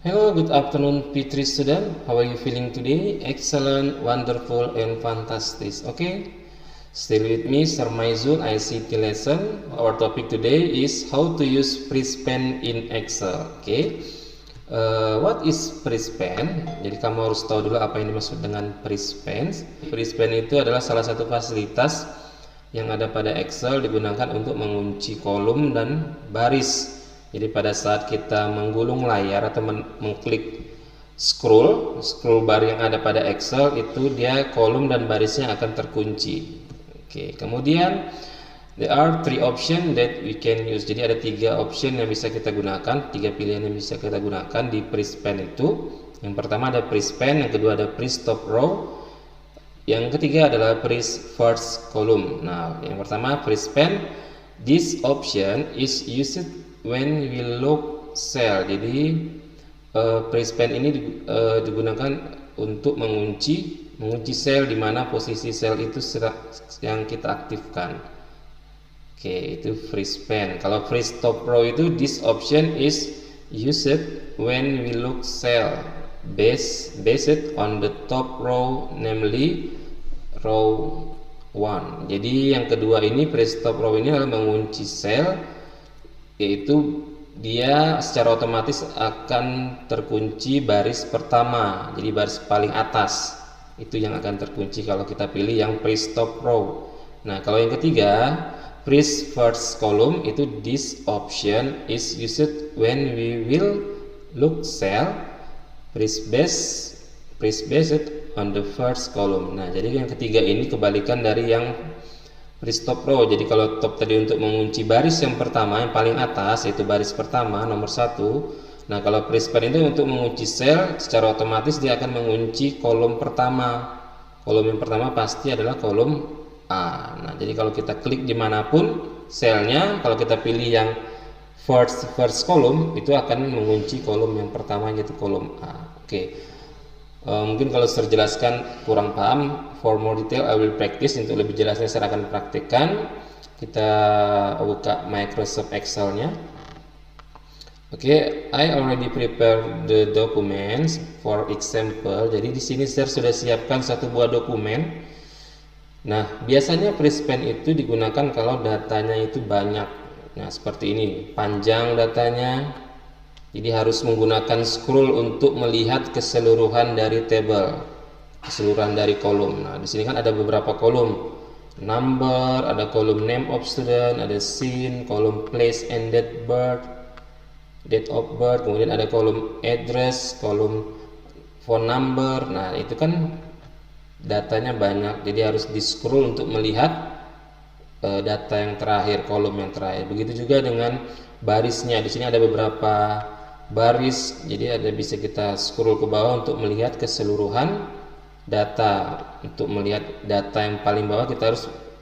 Hello, good afternoon, P3 student. How are you feeling today? Excellent, wonderful, and fantastic. Okay, still with me, Sir Maizul, ICT lesson. Our topic today is how to use Prispen in Excel. Okay, what is Prispen? Jadi kamu harus tahu dulu apa yang dimaksud dengan Prispen. Prispen itu adalah salah satu fasilitas yang ada pada Excel digunakan untuk mengunci kolom dan baris. Jadi pada saat kita menggulung layar atau mengklik scroll bar yang ada pada Excel, itu dia kolom dan barisnya akan terkunci. Oke, kemudian there are three options that we can use. Jadi ada tiga option yang bisa kita gunakan, tiga pilihan yang bisa kita gunakan di Prispen itu. Yang pertama ada Prispen, yang kedua ada Pris Top Row, yang ketiga adalah Pris First Column. Nah, yang pertama Prispen, this option is used when we look cell. Jadi Prispen ini digunakan untuk mengunci sel di mana posisi sel itu yang kita aktifkan. Oke, itu Prispen. Kalau Pris Top Row itu this option is used when we look cell based on the top row, namely row 1. Jadi yang kedua ini Pris Top Row ini adalah mengunci sel, yaitu dia secara otomatis akan terkunci baris pertama. Jadi baris paling atas itu yang akan terkunci kalau kita pilih yang Pris Top Row. Nah, kalau yang ketiga Pris First Column itu this option is used when we will look cell Pris based on the first column. Nah, jadi yang ketiga ini kebalikan dari yang Pris Top Row. Jadi kalau top tadi untuk mengunci baris yang pertama, yang paling atas, yaitu baris pertama nomor 1. Nah, kalau Prispen itu untuk mengunci sel, secara otomatis dia akan mengunci kolom pertama. Kolom yang pertama pasti adalah kolom A. Nah, jadi kalau kita klik dimanapun selnya, kalau kita pilih yang first column, itu akan mengunci kolom yang pertama, yaitu kolom A. Oke. Mungkin kalau saya jelaskan kurang paham, for more detail I will practice. Untuk lebih jelasnya saya akan praktekkan. Kita buka Microsoft Excel-nya. Oke, I already prepare the documents for example. Jadi di sini saya sudah siapkan satu buah dokumen. Nah, biasanya Prispen itu digunakan kalau datanya itu banyak. Nah, seperti ini, panjang datanya. Jadi harus menggunakan scroll untuk melihat keseluruhan dari table, keseluruhan dari kolom. Nah, di sini kan ada beberapa kolom, number, ada kolom name of student, ada scene, kolom place and date of birth, kemudian ada kolom address, kolom phone number. Nah, itu kan datanya banyak, jadi harus di scroll untuk melihat data yang terakhir, kolom yang terakhir. Begitu juga dengan barisnya. Di sini ada beberapa baris, jadi bisa kita scroll ke bawah untuk melihat keseluruhan data. Untuk melihat data yang paling bawah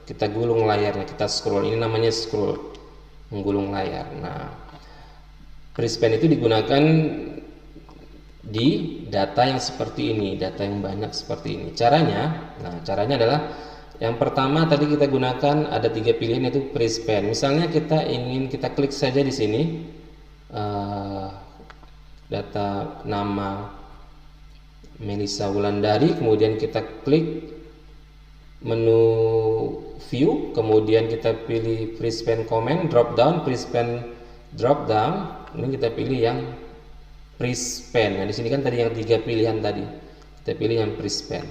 kita gulung layarnya, kita scroll. Ini namanya scroll, menggulung layar. Nah, Prispen itu digunakan di data yang seperti ini, data yang banyak seperti ini. Caranya adalah yang pertama tadi kita gunakan ada tiga pilihan, yaitu Prispen. Misalnya kita klik saja di sini data nama Melisa Wulandari, kemudian kita klik menu view, kemudian kita pilih Prispen comment, drop down, Prispen drop down, ini kita pilih yang Prispen. Nah, di sini kan tadi yang tiga pilihan tadi, kita pilih yang Prispen.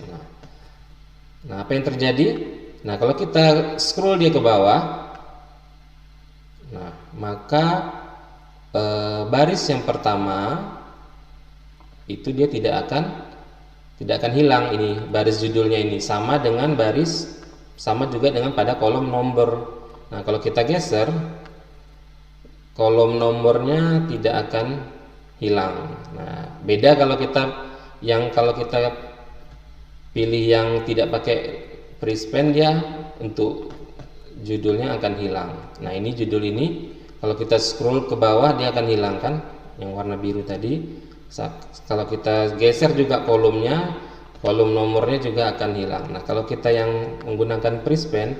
Nah, apa yang terjadi? Nah, kalau kita scroll dia ke bawah, nah maka baris yang pertama itu dia tidak akan hilang. Ini baris judulnya ini sama juga dengan pada kolom nomor. Nah, kalau kita geser, kolom nomornya tidak akan hilang. Nah, beda kalau kita pilih yang tidak pakai Prispen, dia untuk judulnya akan hilang. Nah, ini judul ini kalau kita scroll ke bawah dia akan hilang kan, yang warna biru tadi. Kalau kita geser juga kolomnya, kolom nomornya juga akan hilang. Nah, kalau kita yang menggunakan Prispen,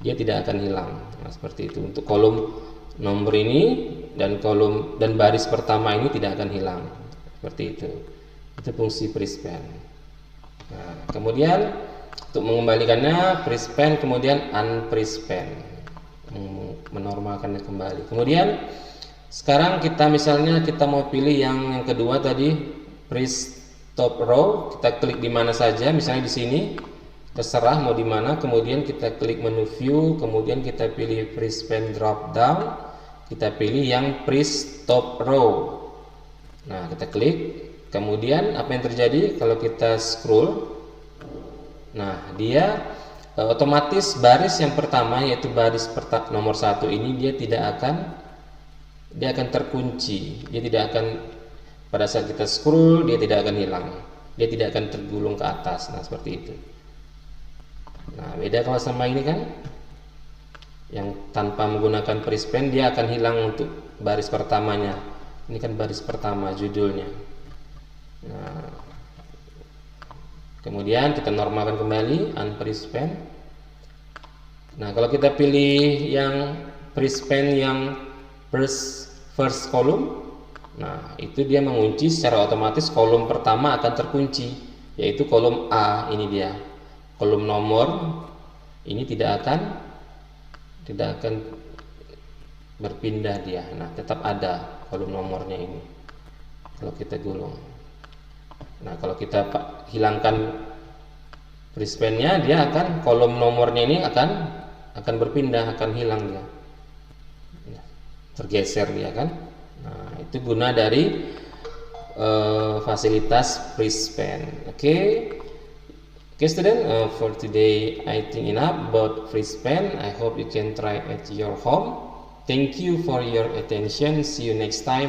dia tidak akan hilang. Nah, seperti itu. Untuk kolom nomor ini dan kolom dan baris pertama ini tidak akan hilang. seperti itu fungsi freeze pen. Nah, kemudian untuk mengembalikannya freeze pen, kemudian unfreeze pen, menormalkannya kembali. Kemudian sekarang kita misalnya kita mau pilih yang kedua tadi, freeze top row. Kita klik di mana saja, misalnya di sini, terserah mau di mana. Kemudian kita klik menu view, kemudian kita pilih freeze pen drop down, kita pilih yang freeze top row. Nah, kita klik. Kemudian apa yang terjadi kalau kita scroll? Nah, dia otomatis baris yang pertama, yaitu baris nomor 1 ini dia akan terkunci. Dia tidak akan, pada saat kita scroll dia tidak akan hilang, dia tidak akan tergulung ke atas. Nah, seperti itu. Nah, beda kalau sama ini kan, yang tanpa menggunakan freeze pen dia akan hilang untuk baris pertamanya. Ini kan baris pertama judulnya. Nah, kemudian kita normalkan kembali unfreeze pen. Nah, kalau kita pilih yang freeze pen yang first column, nah itu dia mengunci secara otomatis, kolom pertama akan terkunci, yaitu kolom A. Ini dia kolom nomor, ini tidak akan berpindah dia. Nah, tetap ada kolom nomornya ini kalau kita gulung. Nah, kalau kita hilangkan freeze pen-nya, dia akan, kolom nomornya ini akan berpindah, akan hilang dia, tergeser dia kan. Nah, itu guna dari fasilitas freeze pen. Okay, student, for today I think enough about freeze pen. I hope you can try at your home. Thank you for your attention. See you next time.